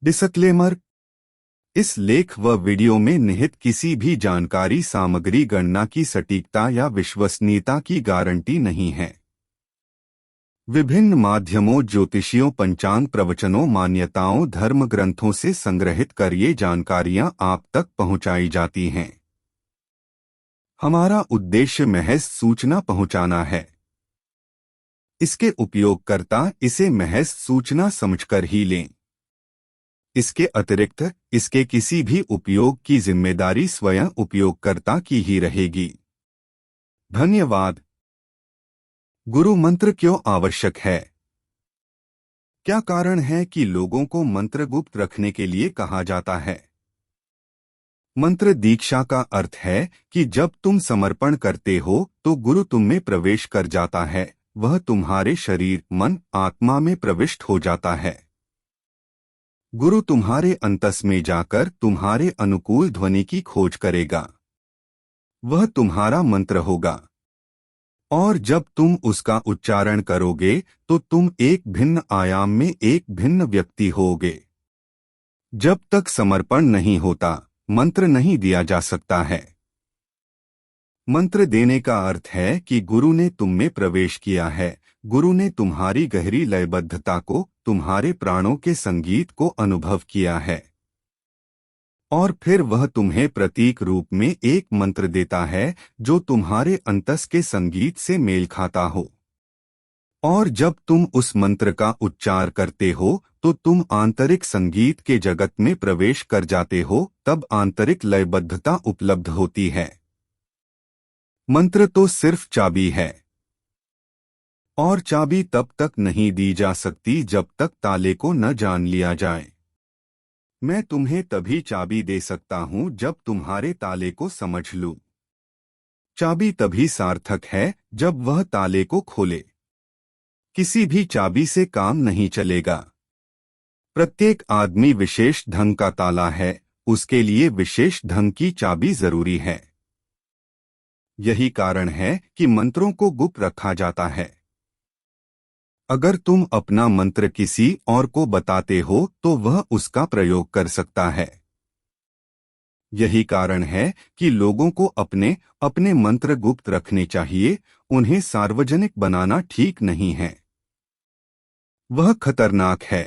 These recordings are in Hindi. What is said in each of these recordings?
डिस्क्लेमर। इस लेख व वीडियो में निहित किसी भी जानकारी सामग्री गणना की सटीकता या विश्वसनीयता की गारंटी नहीं है। विभिन्न माध्यमों, ज्योतिषियों, पंचांग प्रवचनों, मान्यताओं, धर्म ग्रंथों से संग्रहित कर ये जानकारियां आप तक पहुंचाई जाती हैं। हमारा उद्देश्य महज सूचना पहुंचाना है। इसके उपयोगकर्ता इसे महज सूचना समझकर ही लें। इसके अतिरिक्त इसके किसी भी उपयोग की जिम्मेदारी स्वयं उपयोगकर्ता की ही रहेगी। धन्यवाद। गुरु मंत्र क्यों आवश्यक है? क्या कारण है कि लोगों को मंत्र गुप्त रखने के लिए कहा जाता है? मंत्र दीक्षा का अर्थ है कि जब तुम समर्पण करते हो तो गुरु तुम में प्रवेश कर जाता है। वह तुम्हारे शरीर, मन, आत्मा में प्रविष्ट हो जाता है। गुरु तुम्हारे अंतस में जाकर तुम्हारे अनुकूल ध्वनि की खोज करेगा। वह तुम्हारा मंत्र होगा और जब तुम उसका उच्चारण करोगे तो तुम एक भिन्न आयाम में एक भिन्न व्यक्ति होगे। जब तक समर्पण नहीं होता, मंत्र नहीं दिया जा सकता है। मंत्र देने का अर्थ है कि गुरु ने तुम में प्रवेश किया है। गुरु ने तुम्हारी गहरी लयबद्धता को, तुम्हारे प्राणों के संगीत को अनुभव किया है और फिर वह तुम्हें प्रतीक रूप में एक मंत्र देता है जो तुम्हारे अंतस के संगीत से मेल खाता हो। और जब तुम उस मंत्र का उच्चार करते हो तो तुम आंतरिक संगीत के जगत में प्रवेश कर जाते हो। तब आंतरिक लयबद्धता उपलब्ध होती है। मंत्र तो सिर्फ चाबी है और चाबी तब तक नहीं दी जा सकती जब तक ताले को न जान लिया जाए। मैं तुम्हें तभी चाबी दे सकता हूं जब तुम्हारे ताले को समझ लूं। चाबी तभी सार्थक है जब वह ताले को खोले। किसी भी चाबी से काम नहीं चलेगा। प्रत्येक आदमी विशेष ढंग का ताला है, उसके लिए विशेष ढंग की चाबी जरूरी है। यही कारण है कि मंत्रों को गुप्त रखा जाता है। अगर तुम अपना मंत्र किसी और को बताते हो तो वह उसका प्रयोग कर सकता है। यही कारण है कि लोगों को अपने अपने मंत्र गुप्त रखने चाहिए। उन्हें सार्वजनिक बनाना ठीक नहीं है। वह खतरनाक है।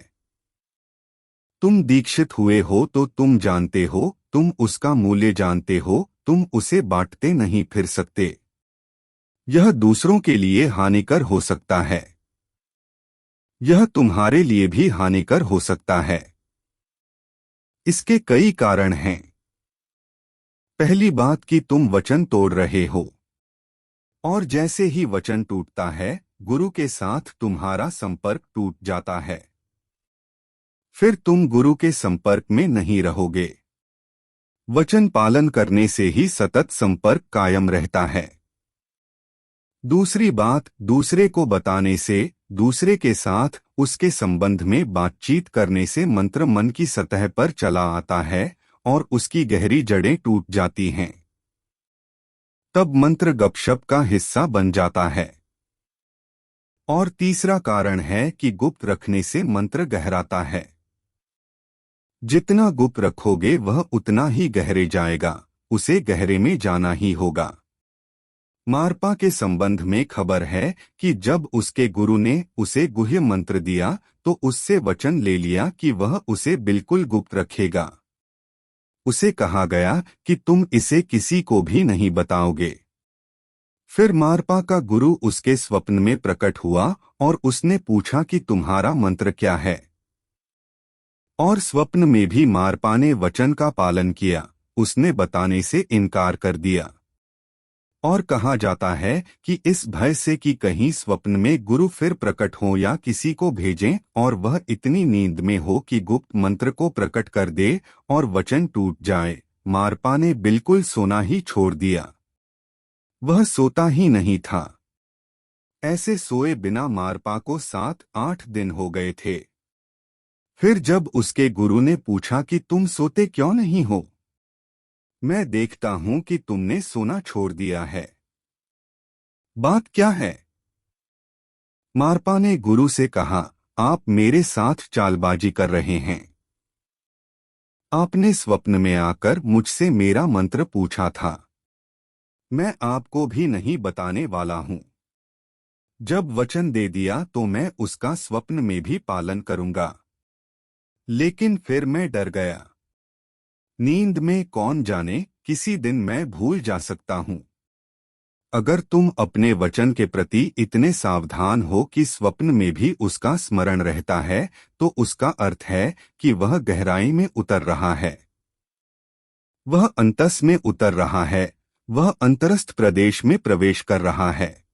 तुम दीक्षित हुए हो तो तुम जानते हो, तुम उसका मूल्य जानते हो, तुम उसे बांटते नहीं फिर सकते। यह दूसरों के लिए हानिकर हो सकता है। यह तुम्हारे लिए भी हानिकर हो सकता है। इसके कई कारण हैं। पहली बात कि तुम वचन तोड़ रहे हो और जैसे ही वचन टूटता है, गुरु के साथ तुम्हारा संपर्क टूट जाता है। फिर तुम गुरु के संपर्क में नहीं रहोगे। वचन पालन करने से ही सतत संपर्क कायम रहता है। दूसरी बात, दूसरे को बताने से, दूसरे के साथ उसके संबंध में बातचीत करने से मंत्र मन की सतह पर चला आता है और उसकी गहरी जड़ें टूट जाती हैं। तब मंत्र गपशप का हिस्सा बन जाता है। और तीसरा कारण है कि गुप्त रखने से मंत्र गहराता है। जितना गुप्त रखोगे वह उतना ही गहरे जाएगा। उसे गहरे में जाना ही होगा। मारपा के संबंध में खबर है कि जब उसके गुरु ने उसे गुह्य मंत्र दिया तो उससे वचन ले लिया कि वह उसे बिल्कुल गुप्त रखेगा। उसे कहा गया कि तुम इसे किसी को भी नहीं बताओगे। फिर मारपा का गुरु उसके स्वप्न में प्रकट हुआ और उसने पूछा कि तुम्हारा मंत्र क्या है। और स्वप्न में भी मारपा ने वचन का पालन किया। उसने बताने से इनकार कर दिया। और कहा जाता है कि इस भय से कि कहीं स्वप्न में गुरु फिर प्रकट हो या किसी को भेजें और वह इतनी नींद में हो कि गुप्त मंत्र को प्रकट कर दे और वचन टूट जाए, मारपा ने बिल्कुल सोना ही छोड़ दिया। वह सोता ही नहीं था। ऐसे सोए बिना मारपा को 7-8 दिन हो गए थे। फिर जब उसके गुरु ने पूछा कि तुम सोते क्यों नहीं हो, मैं देखता हूं कि तुमने सोना छोड़ दिया है। बात क्या है? मारपा ने गुरु से कहा, आप मेरे साथ चालबाजी कर रहे हैं। आपने स्वप्न में आकर मुझसे मेरा मंत्र पूछा था। मैं आपको भी नहीं बताने वाला हूं। जब वचन दे दिया तो मैं उसका स्वप्न में भी पालन करूंगा। लेकिन फिर मैं डर गया। नींद में कौन जाने, किसी दिन मैं भूल जा सकता हूं। अगर तुम अपने वचन के प्रति इतने सावधान हो कि स्वप्न में भी उसका स्मरण रहता है, तो उसका अर्थ है कि वह गहराई में उतर रहा है। वह अंतस में उतर रहा है, वह अंतरस्थ प्रदेश में प्रवेश कर रहा है।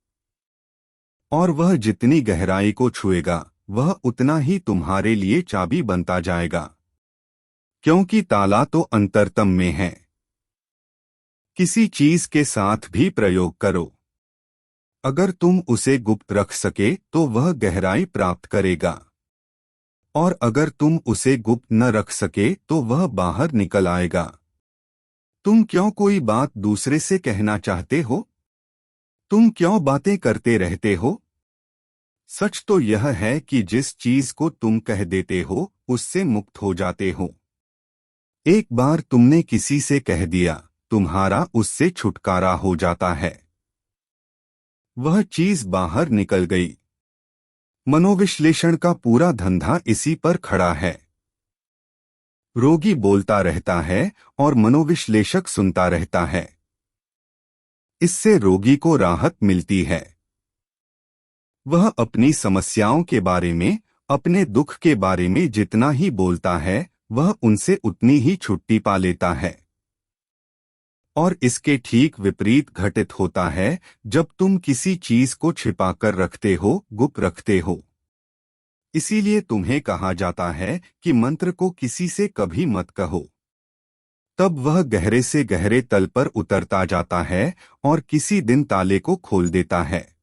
और वह जितनी गहराई को छुएगा, वह उतना ही तुम्हारे लिए चाबी बनता जाएगा। क्योंकि ताला तो अंतरतम में है। किसी चीज के साथ भी प्रयोग करो। अगर तुम उसे गुप्त रख सके तो वह गहराई प्राप्त करेगा। और अगर तुम उसे गुप्त न रख सके तो वह बाहर निकल आएगा। तुम क्यों कोई बात दूसरे से कहना चाहते हो? तुम क्यों बातें करते रहते हो? सच तो यह है कि जिस चीज को तुम कह देते हो, उससे मुक्त हो जाते हो। एक बार तुमने किसी से कह दिया, तुम्हारा उससे छुटकारा हो जाता है। वह चीज बाहर निकल गई। मनोविश्लेषण का पूरा धंधा इसी पर खड़ा है। रोगी बोलता रहता है और मनोविश्लेषक सुनता रहता है। इससे रोगी को राहत मिलती है। वह अपनी समस्याओं के बारे में, अपने दुख के बारे में जितना ही बोलता है, वह उनसे उतनी ही छुट्टी पा लेता है। और इसके ठीक विपरीत घटित होता है जब तुम किसी चीज को छिपाकर रखते हो, गुप्त रखते हो। इसीलिए तुम्हें कहा जाता है कि मंत्र को किसी से कभी मत कहो। तब वह गहरे से गहरे तल पर उतरता जाता है और किसी दिन ताले को खोल देता है।